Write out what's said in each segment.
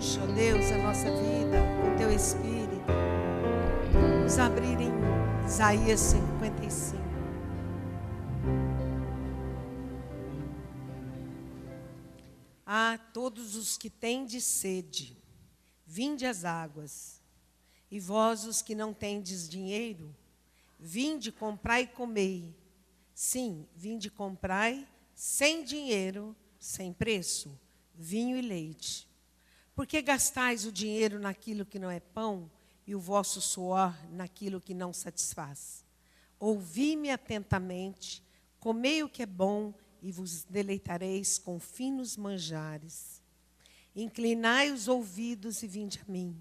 enche, ó Deus, a nossa vida com Teu Espírito. Vamos abrir em Isaías 55. Ah, todos os que tendes sede, vinde às águas. E vós, os que não tendes dinheiro, vinde, comprai e comei. Sim, vinde, comprai, sem dinheiro, sem preço, vinho e leite. Por que gastais o dinheiro naquilo que não é pão, e o vosso suor naquilo que não satisfaz? Ouvi-me atentamente, comei o que é bom, e vos deleitareis com finos manjares. Inclinai os ouvidos e vinde a mim.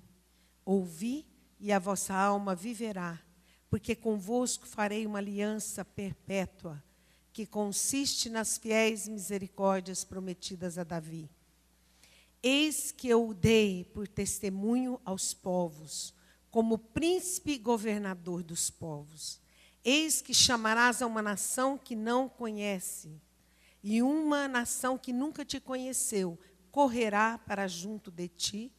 Ouvi, e a vossa alma viverá, porque convosco farei uma aliança perpétua, que consiste nas fiéis misericórdias prometidas a Davi. Eis que eu o dei por testemunho aos povos, como príncipe e governador dos povos. Eis que chamarás a uma nação que não conhece, e uma nação que nunca te conheceu, correrá para junto de ti,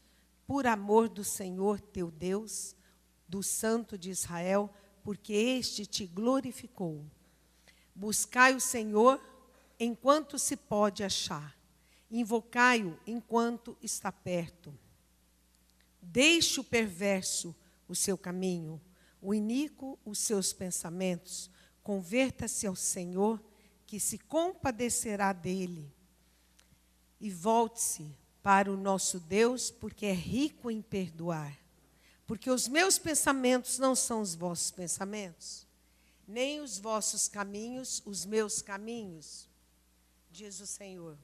por amor do Senhor teu Deus, do Santo de Israel, porque este te glorificou. Buscai o Senhor enquanto se pode achar. Invocai-o enquanto está perto. Deixe o perverso o seu caminho, o iníquo os seus pensamentos. Converta-se ao Senhor, que se compadecerá dele. E volte-se para o nosso Deus, porque é rico em perdoar. Porque os meus pensamentos não são os vossos pensamentos, nem os vossos caminhos, os meus caminhos, diz o Senhor.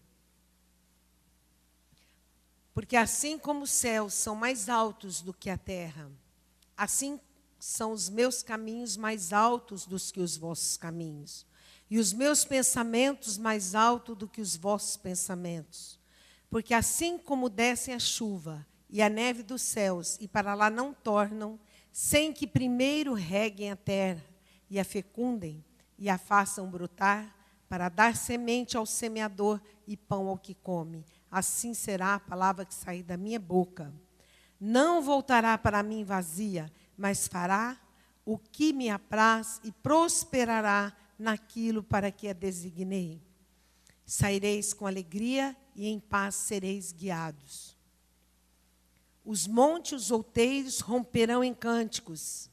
Porque assim como os céus são mais altos do que a terra, assim são os meus caminhos mais altos do que os vossos caminhos, e os meus pensamentos mais altos do que os vossos pensamentos. Porque assim como descem a chuva e a neve dos céus, e para lá não tornam, sem que primeiro reguem a terra, e a fecundem, e a façam brotar, para dar semente ao semeador e pão ao que come. Assim será a palavra que sair da minha boca. Não voltará para mim vazia, mas fará o que me apraz e prosperará naquilo para que a designei. Saireis com alegria e em paz sereis guiados. Os montes, os outeiros romperão em cânticos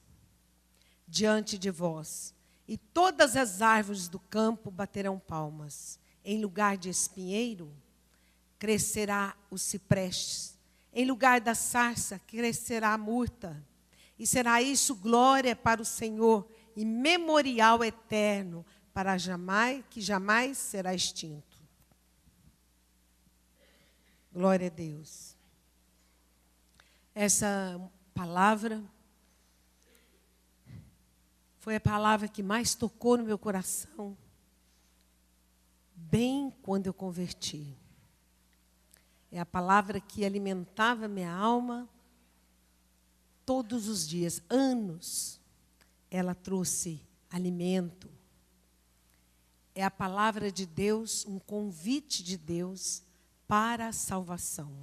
diante de vós, e todas as árvores do campo baterão palmas. Em lugar de espinheiro, crescerá o cipreste. Em lugar da sarça, crescerá a murta. E será isso glória para o Senhor e memorial eterno, para jamais, que jamais será extinto. Glória a Deus. Essa palavra foi a palavra que mais tocou no meu coração, bem quando eu converti. É a palavra que alimentava minha alma todos os dias, anos. Ela trouxe alimento. É a palavra de Deus, um convite de Deus para a salvação.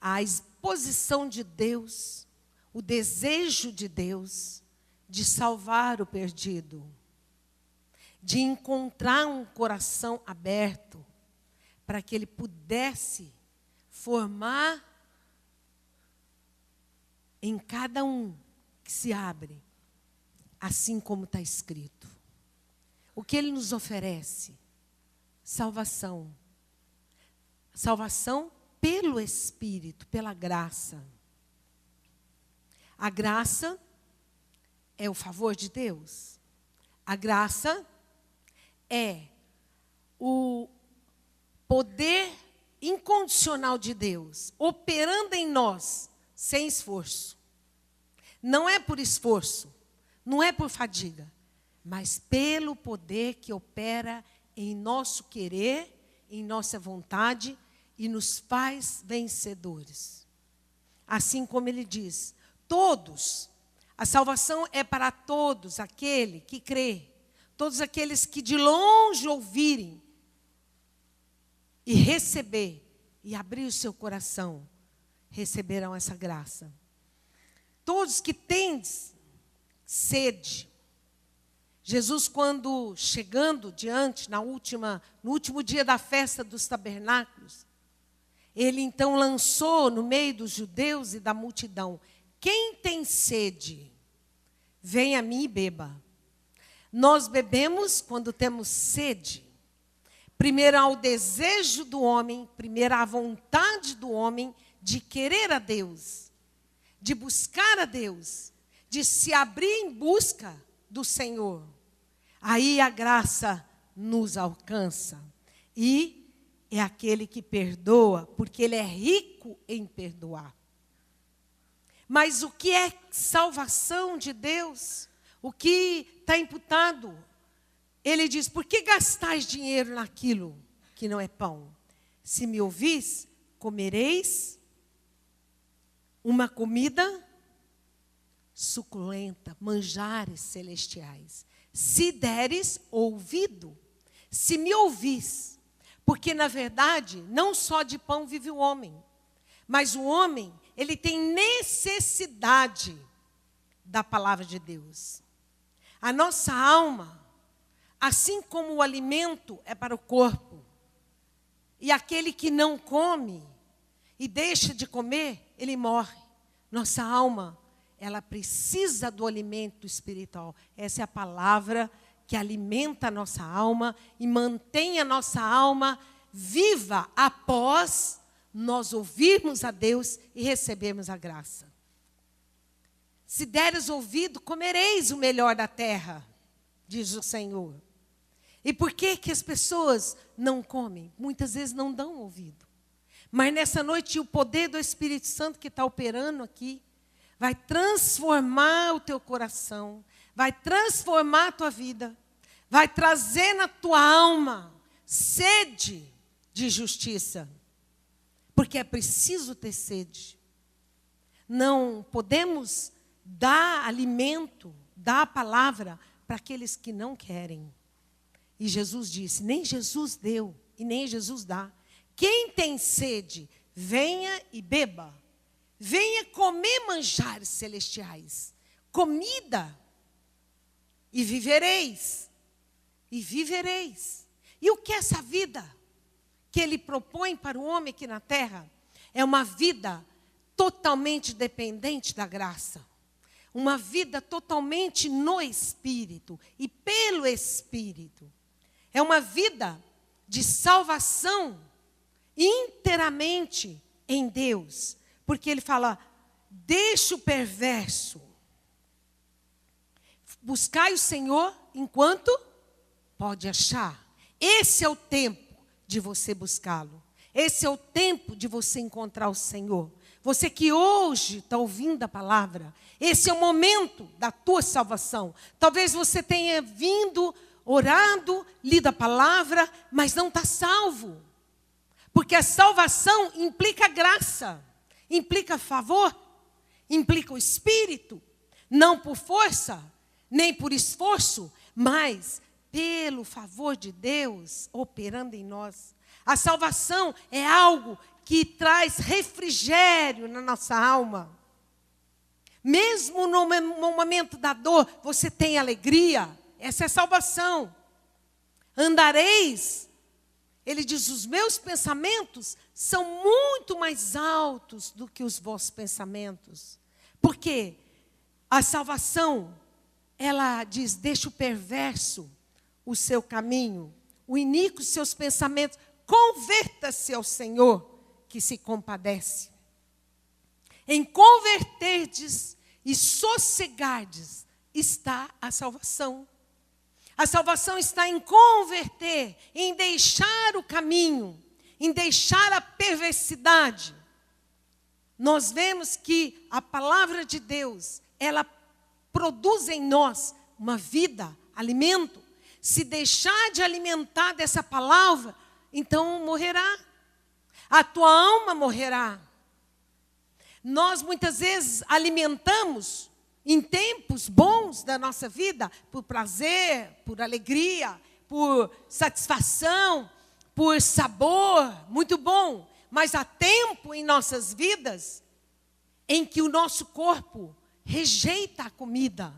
A exposição de Deus, o desejo de Deus de salvar o perdido, de encontrar um coração aberto, para que ele pudesse formar em cada um que se abre, assim como está escrito. O que ele nos oferece? Salvação. Salvação pelo Espírito, pela graça. A graça é o favor de Deus. A graça é o poder incondicional de Deus, operando em nós, sem esforço. Não é por esforço, não é por fadiga, mas pelo poder que opera em nosso querer, em nossa vontade e nos faz vencedores. Assim como ele diz, todos, a salvação é para todos, aquele que crê, todos aqueles que de longe ouvirem e receber e abrir o seu coração, receberão essa graça. Todos que têm sede. Jesus, quando chegando diante, no último dia da festa dos tabernáculos, ele então lançou no meio dos judeus e da multidão: quem tem sede, venha a mim e beba. Nós bebemos quando temos sede. Primeiro há o desejo do homem, primeiro há a vontade do homem de querer a Deus, de buscar a Deus, de se abrir em busca do Senhor. Aí a graça nos alcança. E é aquele que perdoa, porque ele é rico em perdoar. Mas o que é salvação de Deus? O que está imputado? Ele diz: por que gastais dinheiro naquilo que não é pão? Se me ouvis, comereis uma comida suculenta, manjares celestiais. Se deres ouvido, se me ouvis. Porque, na verdade, não só de pão vive o homem, mas o homem, ele tem necessidade da palavra de Deus. A nossa alma, assim como o alimento é para o corpo, e aquele que não come e deixa de comer, ele morre. Nossa alma, ela precisa do alimento espiritual. Essa é a palavra que alimenta a nossa alma e mantém a nossa alma viva após nós ouvirmos a Deus e recebermos a graça. Se deres ouvido, comereis o melhor da terra, diz o Senhor. E por que que as pessoas não comem? Muitas vezes não dão ouvido. Mas nessa noite o poder do Espírito Santo que está operando aqui vai transformar o teu coração, vai transformar a tua vida, vai trazer na tua alma sede de justiça. Porque é preciso ter sede. Não podemos dar alimento, dar a palavra para aqueles que não querem. E Jesus disse, nem Jesus deu e nem Jesus dá. Quem tem sede, venha e beba. Venha comer manjares celestiais. Comida. E vivereis. E vivereis. E o que é essa vida que ele propõe para o homem aqui na terra? É uma vida totalmente dependente da graça. Uma vida totalmente no Espírito e pelo Espírito. É uma vida de salvação inteiramente em Deus. Porque ele fala, deixa o perverso. Buscai o Senhor enquanto pode achar. Esse é o tempo de você buscá-lo. Esse é o tempo de você encontrar o Senhor. Você que hoje está ouvindo a palavra, esse é o momento da tua salvação. Talvez você tenha vindo, orado, lido a palavra, mas não está salvo. Porque a salvação implica graça, implica favor, implica o Espírito, não por força, nem por esforço, mas pelo favor de Deus operando em nós. A salvação é algo que traz refrigério na nossa alma. Mesmo no momento da dor, você tem alegria. Essa é salvação. Andareis, ele diz, os meus pensamentos são muito mais altos do que os vossos pensamentos. Porque a salvação, ela diz, deixa o perverso o seu caminho, o iníquo os seus pensamentos, converta-se ao Senhor, que se compadece. Em converterdes e sossegardes está a salvação. A salvação está em converter, em deixar o caminho, em deixar a perversidade. Nós vemos que a palavra de Deus, ela produz em nós uma vida, alimento. Se deixar de alimentar dessa palavra, então morrerá. A tua alma morrerá. Nós muitas vezes alimentamos em tempos bons da nossa vida, por prazer, por alegria, por satisfação, por sabor, muito bom. mas há tempo em nossas vidas em que o nosso corpo rejeita a comida,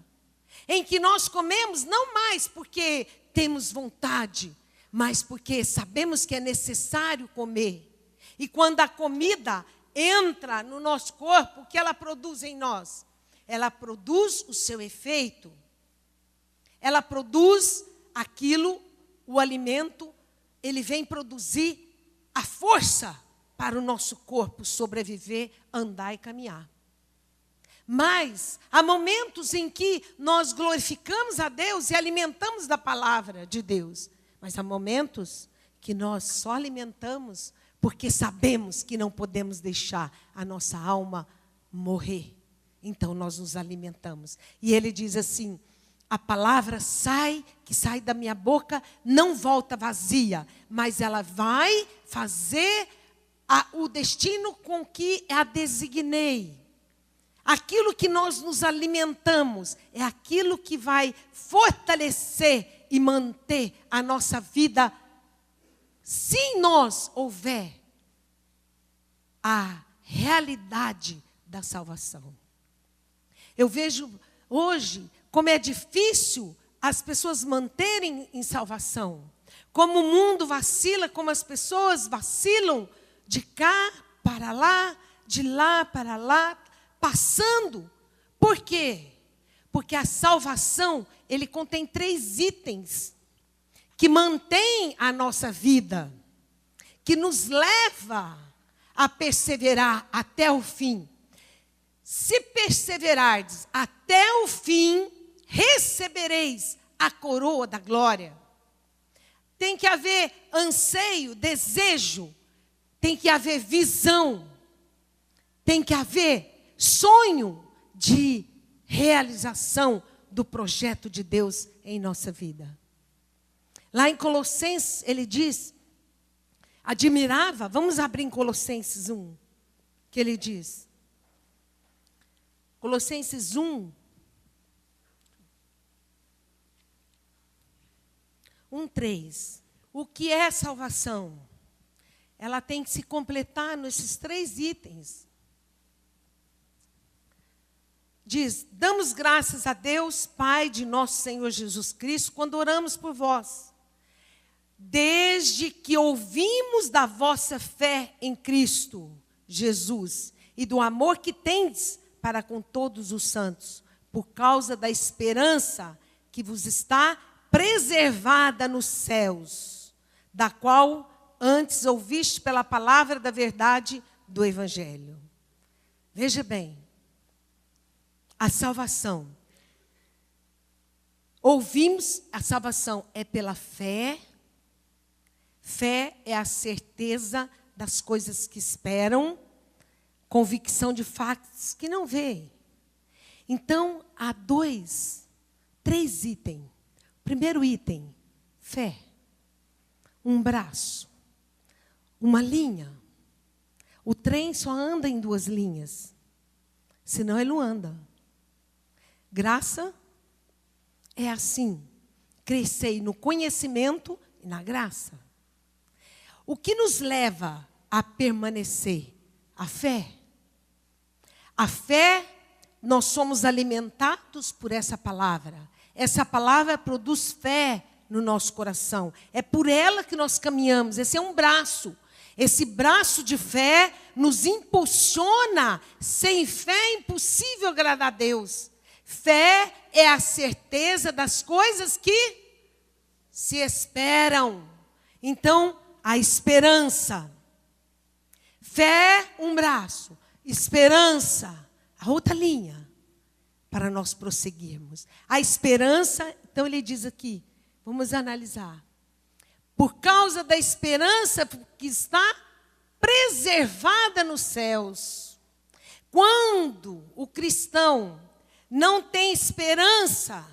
em que nós comemos não mais porque temos vontade, mas porque sabemos que é necessário comer. E quando a comida entra no nosso corpo, o que ela produz em nós? Ela produz o seu efeito. Ela produz aquilo, o alimento, ele vem produzir a força para o nosso corpo sobreviver, andar e caminhar. Mas há momentos em que nós glorificamos a Deus e alimentamos da palavra de Deus. Mas há momentos que nós só alimentamos porque sabemos que não podemos deixar a nossa alma morrer. Então nós nos alimentamos. E ele diz assim: a palavra que sai da minha boca, não volta vazia, mas ela vai fazer o destino com que a designei. Aquilo que nós nos alimentamos é aquilo que vai fortalecer e manter a nossa vida, se em nós houver a realidade da salvação. Eu vejo hoje como é difícil as pessoas manterem em salvação. Como o mundo vacila, como as pessoas vacilam de cá para lá, de lá para lá, passando. Por quê? Porque a salvação, ele contém 3 itens que mantêm a nossa vida, que nos leva a perseverar até o fim. Se perseverardes até o fim, recebereis a coroa da glória. Tem que haver anseio, desejo, tem que haver visão, tem que haver sonho de realização do projeto de Deus em nossa vida. Lá em Colossenses, ele diz, admirava, vamos abrir em Colossenses 1, que ele diz, Colossenses 1:3. O que é salvação? Ela tem que se completar nesses 3 itens. Diz, damos graças a Deus, Pai de nosso Senhor Jesus Cristo, quando oramos por vós. Desde que ouvimos da vossa fé em Cristo Jesus e do amor que tendes para com todos os santos, por causa da esperança que vos está preservada nos céus, da qual antes ouviste pela palavra da verdade do Evangelho. Veja bem, a salvação. Ouvimos, a salvação é pela fé. Fé é a certeza das coisas que esperam, convicção de fatos que não veem. Então, há 3 itens. Primeiro item, fé. Um braço, uma linha. O trem só anda em 2 linhas, senão ele não anda. Graça é assim, crescei no conhecimento e na graça. O que nos leva a permanecer? A fé. A fé, nós somos alimentados por essa palavra. Essa palavra produz fé no nosso coração. É por ela que nós caminhamos. Esse é um braço. Esse braço de fé nos impulsiona. Sem fé é impossível agradar a Deus. Fé é a certeza das coisas que se esperam. Então, a esperança. Fé, um braço. Esperança, a outra linha. Para nós prosseguirmos. A esperança, então ele diz aqui, vamos analisar. Por causa da esperança que está preservada nos céus. Quando o cristão não tem esperança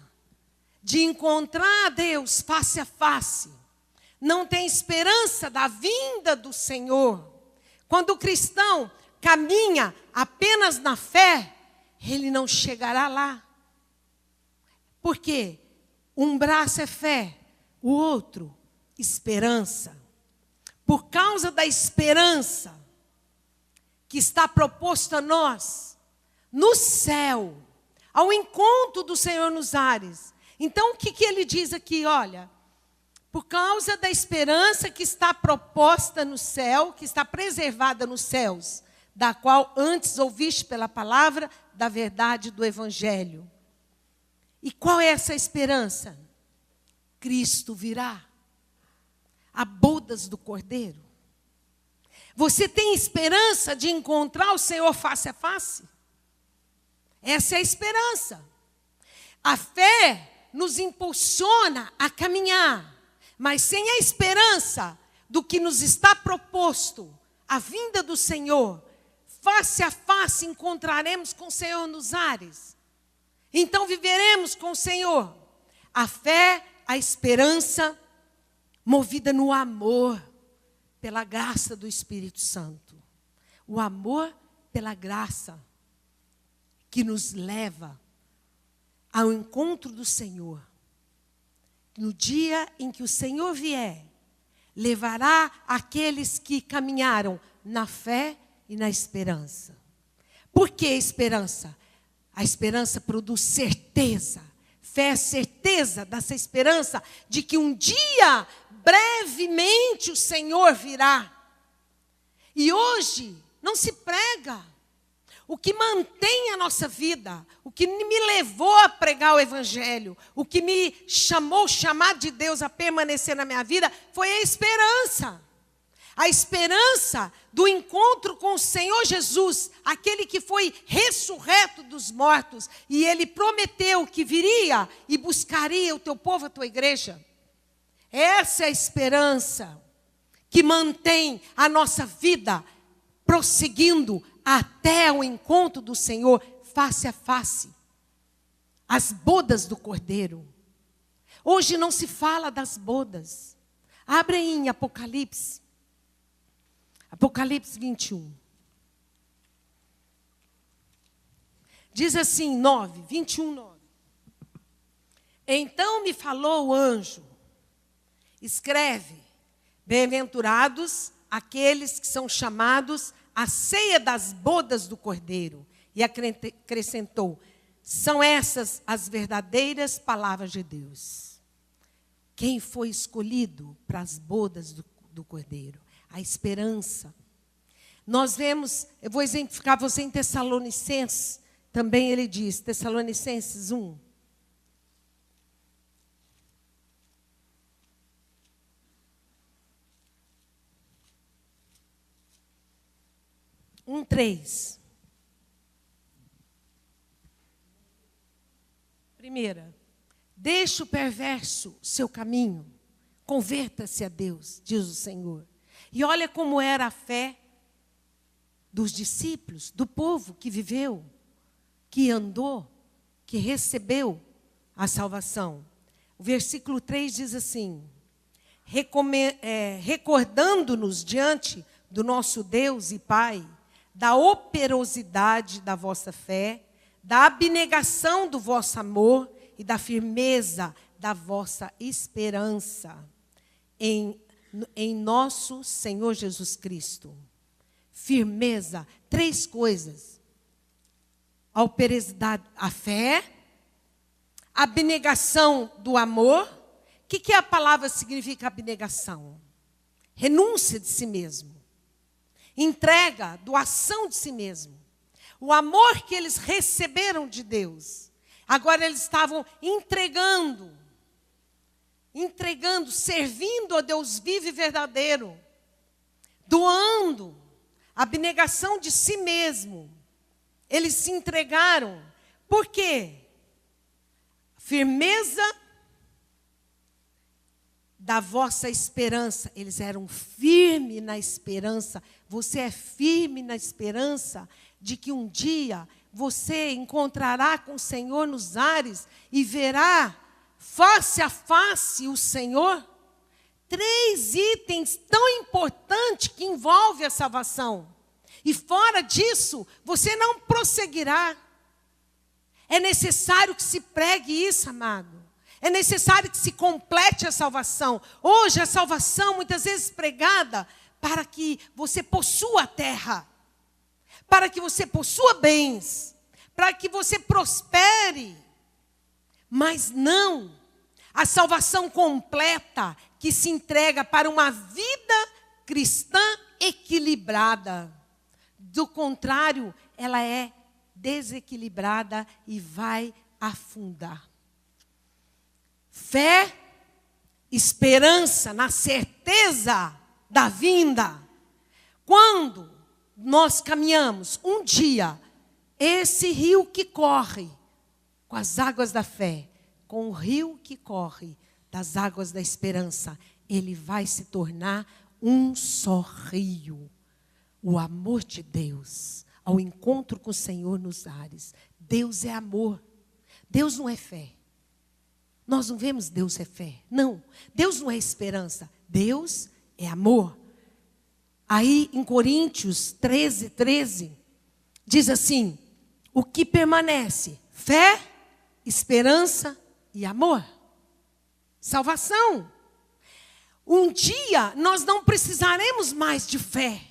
de encontrar a Deus face a face, não tem esperança da vinda do Senhor, quando o cristão caminha apenas na fé, ele não chegará lá. Por quê? Um braço é fé, o outro, esperança. Por causa da esperança, que está proposto a nós no céu, ao encontro do Senhor nos ares. Então, o que ele diz aqui? Olha, por causa da esperança que está proposta no céu, que está preservada nos céus, da qual antes ouviste pela palavra da verdade do Evangelho. E qual é essa esperança? Cristo virá, a bodas do Cordeiro. Você tem esperança de encontrar o Senhor face a face? Essa é a esperança. A fé nos impulsiona a caminhar, mas sem a esperança do que nos está proposto, a vinda do Senhor, face a face encontraremos com o Senhor nos ares. Então viveremos com o Senhor. A fé, a esperança, movida no amor, pela graça do Espírito Santo. O amor pela graça que nos leva ao encontro do Senhor. No dia em que o Senhor vier, levará aqueles que caminharam na fé e na esperança. Por que esperança? A esperança produz certeza. Fé é certeza dessa esperança de que um dia, brevemente, o Senhor virá. E hoje não se prega. O que mantém a nossa vida, o que me levou a pregar o Evangelho, o que me chamou, chamado de Deus a permanecer na minha vida, foi a esperança. A esperança do encontro com o Senhor Jesus, aquele que foi ressurreto dos mortos, e Ele prometeu que viria e buscaria o teu povo, a tua igreja. Essa é a esperança que mantém a nossa vida prosseguindo até o encontro do Senhor, face a face. As bodas do Cordeiro. Hoje não se fala das bodas. Abre aí em Apocalipse. Apocalipse 21. Diz assim, 9, 21, 9. Então me falou o anjo, escreve, bem-aventurados aqueles que são chamados à ceia das bodas do Cordeiro. E acrescentou, são essas as verdadeiras palavras de Deus. Quem foi escolhido para as bodas do Cordeiro? A esperança. Nós vemos, eu vou exemplificar você em Tessalonicenses, também ele diz, Tessalonicenses 1. Um 3. Primeira, deixa o perverso seu caminho, converta-se a Deus, diz o Senhor. E olha como era a fé dos discípulos, do povo que viveu, que andou, que recebeu a salvação. O versículo 3 diz assim, recordando-nos diante do nosso Deus e Pai, da operosidade da vossa fé, da abnegação do vosso amor e da firmeza da vossa esperança em nosso Senhor Jesus Cristo. Firmeza, 3 coisas. A operosidade, a fé, a abnegação do amor. O que a palavra significa abnegação? Renúncia de si mesmo. Entrega, doação de si mesmo. O amor que eles receberam de Deus. Agora eles estavam entregando, servindo a Deus vivo e verdadeiro. Doando, abnegação de si mesmo. Eles se entregaram. Por quê? Firmeza da vossa esperança. Eles eram firmes na esperança. Você é firme na esperança de que um dia você encontrará com o Senhor nos ares e verá face a face o Senhor? 3 itens tão importantes que envolvem a salvação. E fora disso, você não prosseguirá. É necessário que se pregue isso, amado. É necessário que se complete a salvação. Hoje, a salvação, muitas vezes pregada para que você possua a terra. para que você possua bens, para que você prospere. Mas não a salvação completa que se entrega para uma vida cristã equilibrada. Do contrário, ela é desequilibrada e vai afundar. Fé, esperança na certeza da vinda. Quando nós caminhamos um dia, esse rio que corre com as águas da fé, com o rio que corre das águas da esperança, ele vai se tornar um só rio. O amor de Deus, ao encontro com o Senhor nos ares. Deus é amor. Deus não é fé. Nós não vemos Deus é fé. Não. Deus não é esperança. Deus é amor. Aí em Coríntios 13, diz assim: o que permanece? Fé, esperança e amor. Salvação. Um dia nós não precisaremos mais de fé.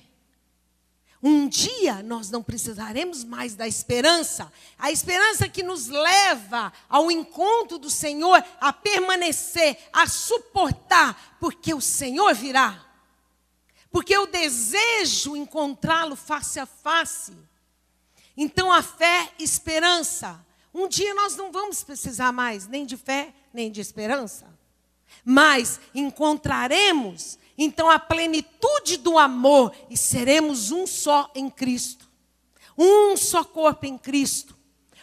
Um dia nós não precisaremos mais da esperança. A esperança que nos leva ao encontro do Senhor, a permanecer, a suportar, porque o Senhor virá. Porque eu desejo encontrá-lo face a face. Então a fé, esperança. Um dia nós não vamos precisar mais nem de fé, nem de esperança. Mas encontraremos então a plenitude do amor e seremos um só em Cristo. Um só corpo em Cristo.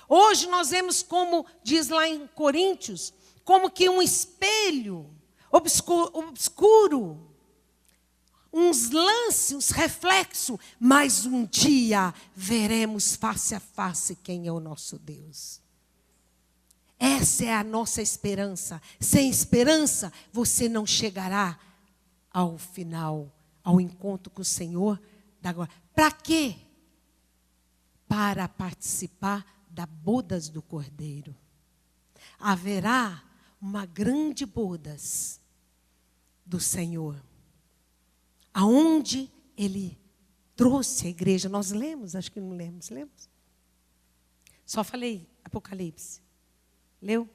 Hoje nós vemos como, diz lá em Coríntios, como que um espelho obscuro, uns lances, uns reflexos, mas um dia veremos face a face quem é o nosso Deus. Essa é a nossa esperança. Sem esperança, você não chegará ao final, ao encontro com o Senhor da glória. Para quê? Para participar das bodas do Cordeiro. Haverá uma grande bodas do Senhor, aonde Ele trouxe a igreja. Nós lemos, acho que não lemos, lemos? Só falei Apocalipse. Leu?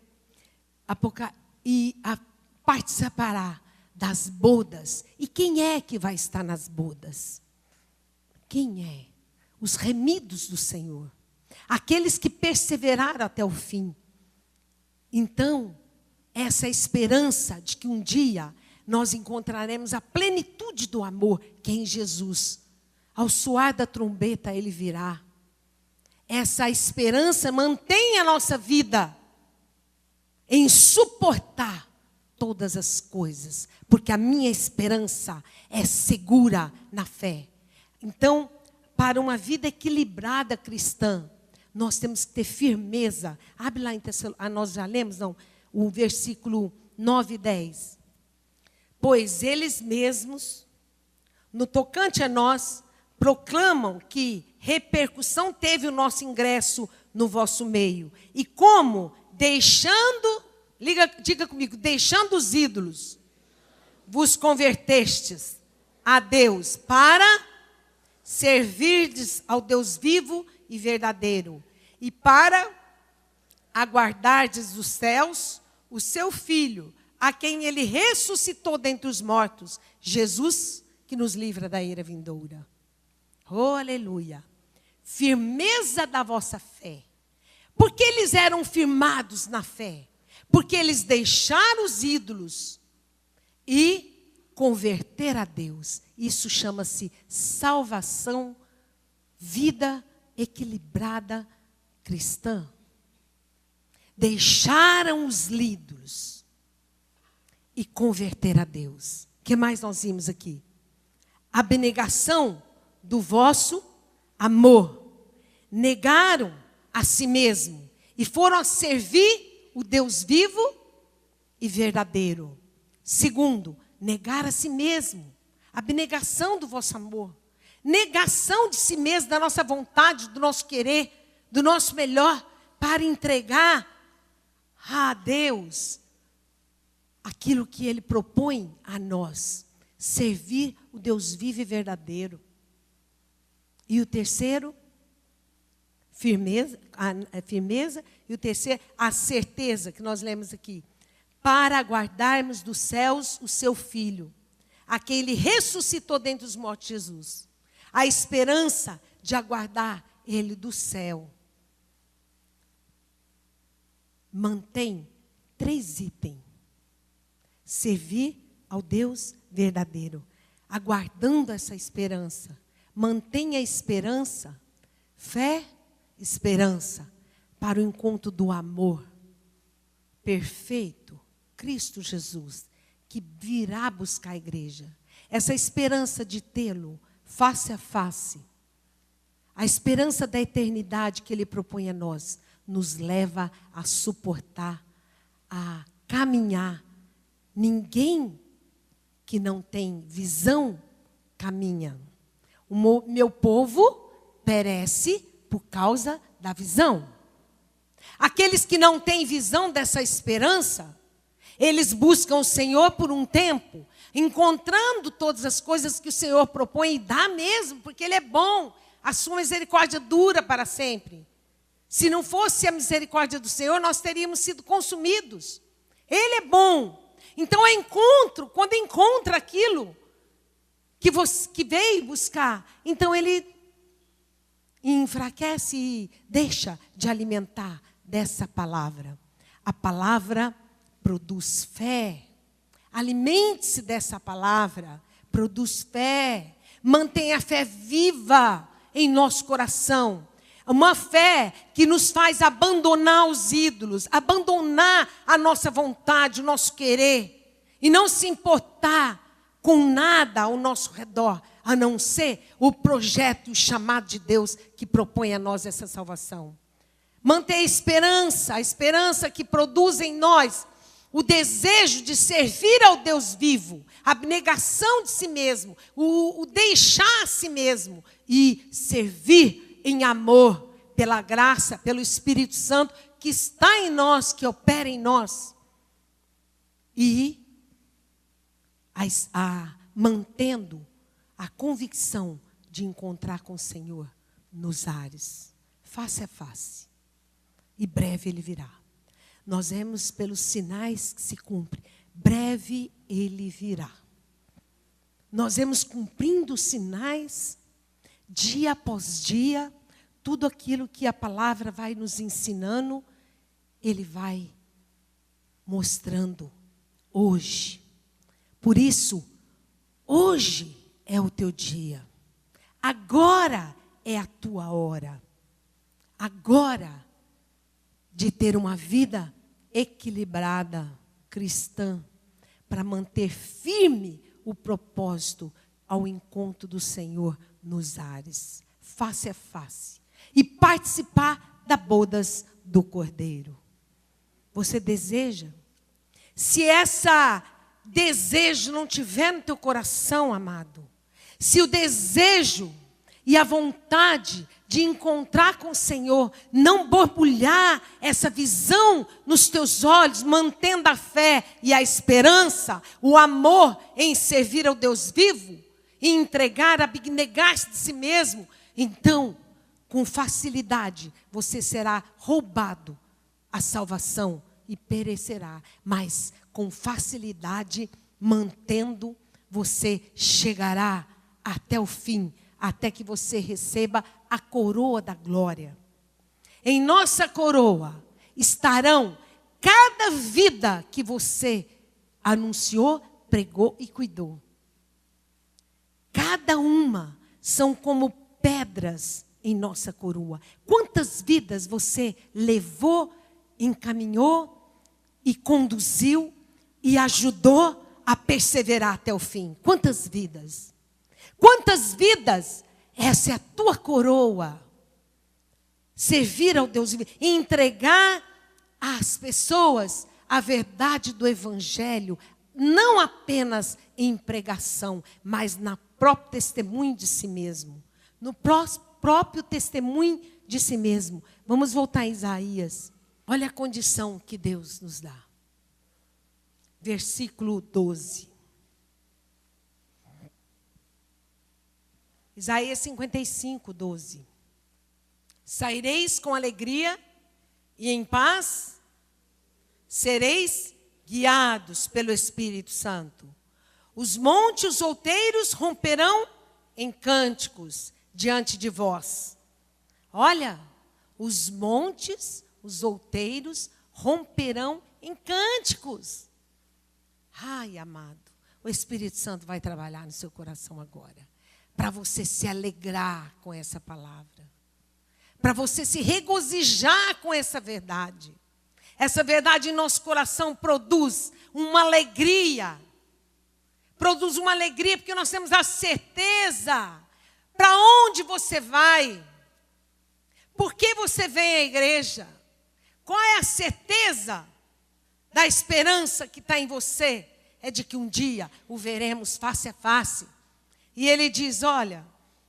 E participará das bodas. E quem é que vai estar nas bodas? Quem é? Os remidos do Senhor. Aqueles que perseveraram até o fim. Então, essa esperança de que um dia nós encontraremos a plenitude do amor, que é em Jesus. Ao soar da trombeta, Ele virá. Essa esperança mantém a nossa vida em suportar todas as coisas, porque a minha esperança é segura na fé. Então, para uma vida equilibrada cristã, nós temos que ter firmeza. Abre lá em Tessalonicenses, nós já lemos, não, o versículo 9 e 10. Pois eles mesmos, no tocante a nós, proclamam que repercussão teve o nosso ingresso no vosso meio. E como, diga comigo, deixando os ídolos, vos convertestes a Deus para servirdes ao Deus vivo e verdadeiro, e para aguardardes dos céus o seu Filho, a quem Ele ressuscitou dentre os mortos, Jesus, que nos livra da ira vindoura. Oh, aleluia! Firmeza da vossa fé. Porque eles eram firmados na fé? Porque eles deixaram os ídolos e converter a Deus. Isso chama-se salvação, vida equilibrada cristã. Deixaram os ídolos e converter a Deus. O que mais nós vimos aqui? Abnegação do vosso amor. Negaram a si mesmo e foram a servir o Deus vivo e verdadeiro. Segundo, negar a si mesmo. Abnegação do vosso amor. Negação de si mesmo, da nossa vontade, do nosso querer, do nosso melhor, para entregar a Deus aquilo que Ele propõe a nós. Servir o Deus vivo e verdadeiro. E o terceiro, firmeza. E o terceiro, a certeza, que nós lemos aqui. Para aguardarmos dos céus o seu Filho, a quem Ele ressuscitou dentre os mortos, Jesus. A esperança de aguardar Ele do céu. Mantém 3 itens. Servir ao Deus verdadeiro. Aguardando essa esperança. Mantenha a esperança. Fé, esperança. Para o encontro do amor perfeito. Cristo Jesus. Que virá buscar a igreja. Essa esperança de tê-lo face a face. A esperança da eternidade que Ele propõe a nós. Nos leva a suportar, a caminhar. Ninguém que não tem visão caminha. O meu povo perece por causa da visão. Aqueles que não têm visão dessa esperança, eles buscam o Senhor por um tempo, encontrando todas as coisas que o Senhor propõe e dá mesmo, porque Ele é bom. A sua misericórdia dura para sempre. Se não fosse a misericórdia do Senhor, nós teríamos sido consumidos. Ele é bom. Então, quando encontra aquilo que veio buscar, então Ele enfraquece e deixa de alimentar dessa palavra. A palavra produz fé. Alimente-se dessa palavra. Produz fé. Mantenha a fé viva em nosso coração. Uma fé que nos faz abandonar os ídolos, abandonar a nossa vontade, o nosso querer, e não se importar com nada ao nosso redor, a não ser o projeto e o chamado de Deus que propõe a nós essa salvação. Manter a esperança que produz em nós o desejo de servir ao Deus vivo, a abnegação de si mesmo, o deixar a si mesmo e servir em amor, pela graça, pelo Espírito Santo que está em nós, que opera em nós. E mantendo a convicção de encontrar com o Senhor nos ares, face a face. E breve Ele virá. Nós vemos pelos sinais que se cumprem. Breve Ele virá. Nós vemos cumprindo os sinais, dia após dia, tudo aquilo que a palavra vai nos ensinando, Ele vai mostrando hoje. Por isso, hoje é o teu dia. Agora é a tua hora. Agora de ter uma vida equilibrada, cristã, para manter firme o propósito ao encontro do Senhor nos ares, face a face, e participar das bodas do Cordeiro. Você deseja? Se essa desejo não tiver no teu coração, amado, se o desejo e a vontade de encontrar com o Senhor não borbulhar essa visão nos teus olhos, mantendo a fé e a esperança, o amor em servir ao Deus vivo, e entregar, abnegar-se de si mesmo, então, com facilidade, você será roubado a salvação e perecerá. Mas, com facilidade, mantendo, você chegará até o fim, até que você receba a coroa da glória. Em nossa coroa estarão cada vida que você anunciou, pregou e cuidou. Cada uma são como pedras em nossa coroa. Quantas vidas você levou, encaminhou e conduziu e ajudou a perseverar até o fim? Quantas vidas? Quantas vidas? Essa é a tua coroa. Servir ao Deus vivo e entregar às pessoas a verdade do Evangelho, não apenas em pregação, mas na próprio testemunho de si mesmo. No próprio testemunho de si mesmo. Vamos voltar a Isaías. Olha a condição que Deus nos dá. Versículo 12. Isaías 55, 12. Saireis com alegria e em paz sereis guiados pelo Espírito Santo. Os montes, os outeiros romperão em cânticos diante de vós. Olha, os montes, os outeiros romperão em cânticos. Ai, amado, o Espírito Santo vai trabalhar no seu coração agora, para você se alegrar com essa palavra, para você se regozijar com essa verdade. Essa verdade em nosso coração produz uma alegria. Produz uma alegria porque nós temos a certeza para onde você vai. Por que você vem à igreja? Qual é a certeza da esperança que está em você? É de que um dia o veremos face a face. E ele diz, olha,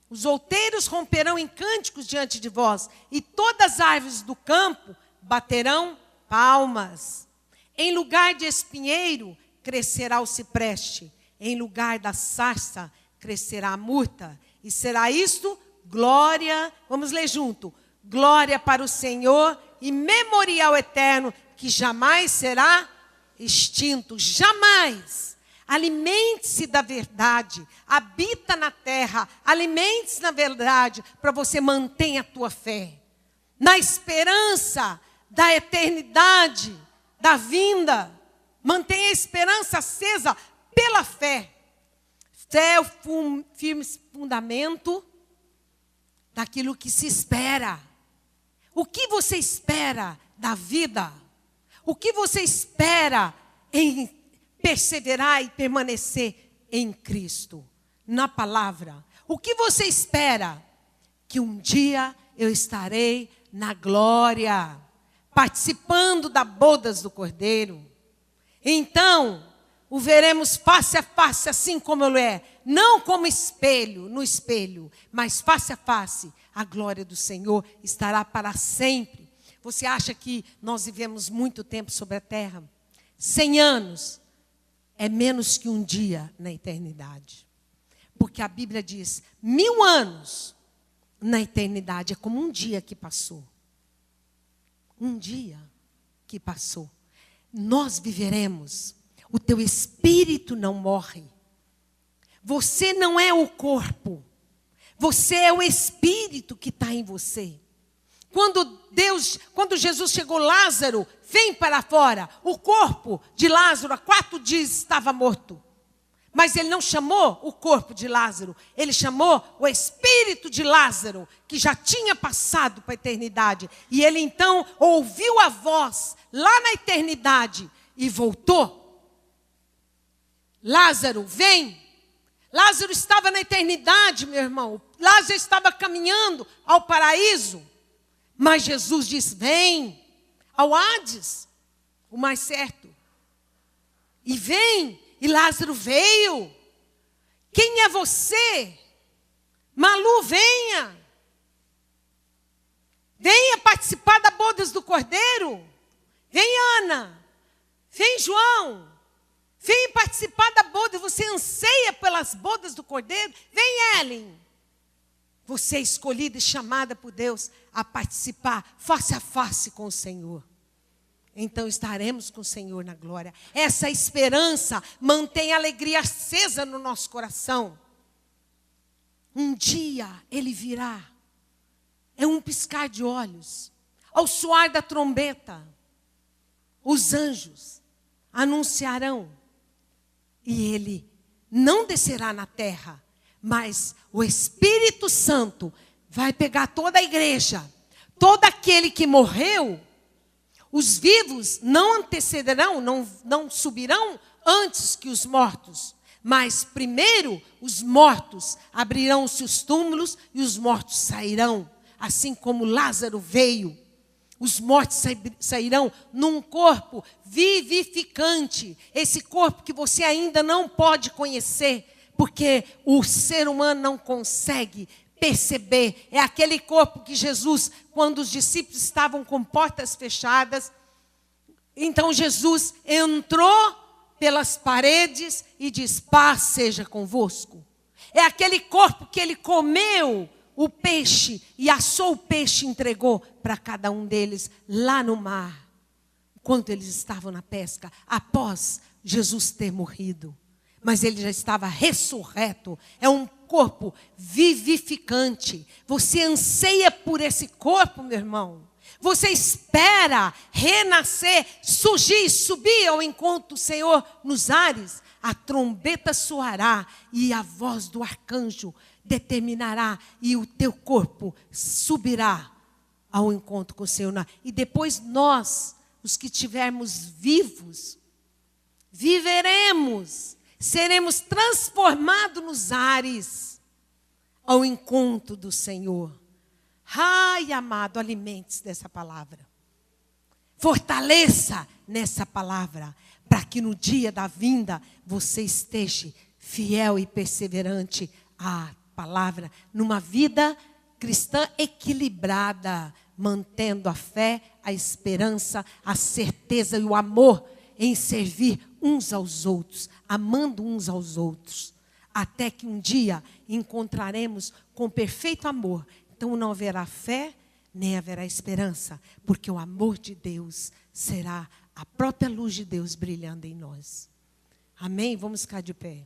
os outeiros romperão em cânticos diante de vós, e todas as árvores do campo baterão palmas. Em lugar de espinheiro crescerá o cipreste, em lugar da sarça crescerá a murta, e será isto glória, vamos ler junto, glória para o Senhor e memorial eterno, que jamais será extinto, jamais. Alimente-se da verdade, habita na terra, alimente-se na verdade, para você manter a tua fé, na esperança da eternidade, da vinda. Mantenha a esperança acesa pela fé. Fé é o firme fundamento daquilo que se espera. O que você espera da vida? O que você espera em perseverar e permanecer em Cristo, na palavra? O que você espera? Que um dia eu estarei na glória, participando das bodas do Cordeiro. Então, o veremos face a face, assim como ele é. Não como espelho, no espelho, mas face a face. A glória do Senhor estará para sempre. Você acha que nós vivemos muito tempo sobre a terra? 100 anos é menos que um dia na eternidade. Porque a Bíblia diz, 1000 anos na eternidade é como um dia que passou. Um dia que passou. Nós viveremos. O teu espírito não morre. Você não é o corpo. Você é o espírito que está em você. Quando Jesus chegou, Lázaro, vem para fora. O corpo de Lázaro há 4 dias estava morto. Mas ele não chamou o corpo de Lázaro. Ele chamou o espírito de Lázaro, que já tinha passado para a eternidade. E ele então ouviu a voz lá na eternidade e voltou. Lázaro, vem. Lázaro estava na eternidade, meu irmão. Lázaro estava caminhando ao paraíso. Mas Jesus diz, vem ao Hades, o mais certo. E vem, e Lázaro veio. Quem é você? Malu, venha. Venha participar das bodas do Cordeiro. Vem, Ana. Vem, João. Vem participar da boda. Você anseia pelas bodas do Cordeiro? Vem, Ellen. Você é escolhida e chamada por Deus a participar face a face com o Senhor. Então estaremos com o Senhor na glória. Essa esperança mantém a alegria acesa no nosso coração. Um dia Ele virá. É um piscar de olhos. Ao soar da trombeta, os anjos anunciarão. E Ele não descerá na terra, mas o Espírito Santo vai pegar toda a igreja, todo aquele que morreu. Os vivos não antecederão, não subirão antes que os mortos. Mas primeiro os mortos abrirão os seus túmulos e os mortos sairão. Assim como Lázaro veio. Os mortos sairão num corpo vivificante. Esse corpo que você ainda não pode conhecer. Porque o ser humano não consegue perceber. É aquele corpo que Jesus, quando os discípulos estavam com portas fechadas, então Jesus entrou pelas paredes e diz, paz seja convosco. É aquele corpo que ele comeu o peixe e assou o peixe e entregou para cada um deles lá no mar, enquanto eles estavam na pesca, após Jesus ter morrido. Mas ele já estava ressurreto. É um corpo vivificante. Você anseia por esse corpo, meu irmão. Você espera renascer, surgir, subir ao encontro do Senhor nos ares. A trombeta soará e a voz do arcanjo determinará e o teu corpo subirá ao encontro com o Senhor. E depois nós, os que estivermos vivos, viveremos, seremos transformados nos ares ao encontro do Senhor. Ai, amado, alimente-se dessa palavra. Fortaleça nessa palavra, para que no dia da vinda você esteja fiel e perseverante à palavra, numa vida cristã equilibrada, mantendo a fé, a esperança, a certeza e o amor em servir uns aos outros, amando uns aos outros, até que um dia encontraremos com perfeito amor. Então não haverá fé, nem haverá esperança, porque o amor de Deus será a própria luz de Deus brilhando em nós. Amém? Vamos ficar de pé.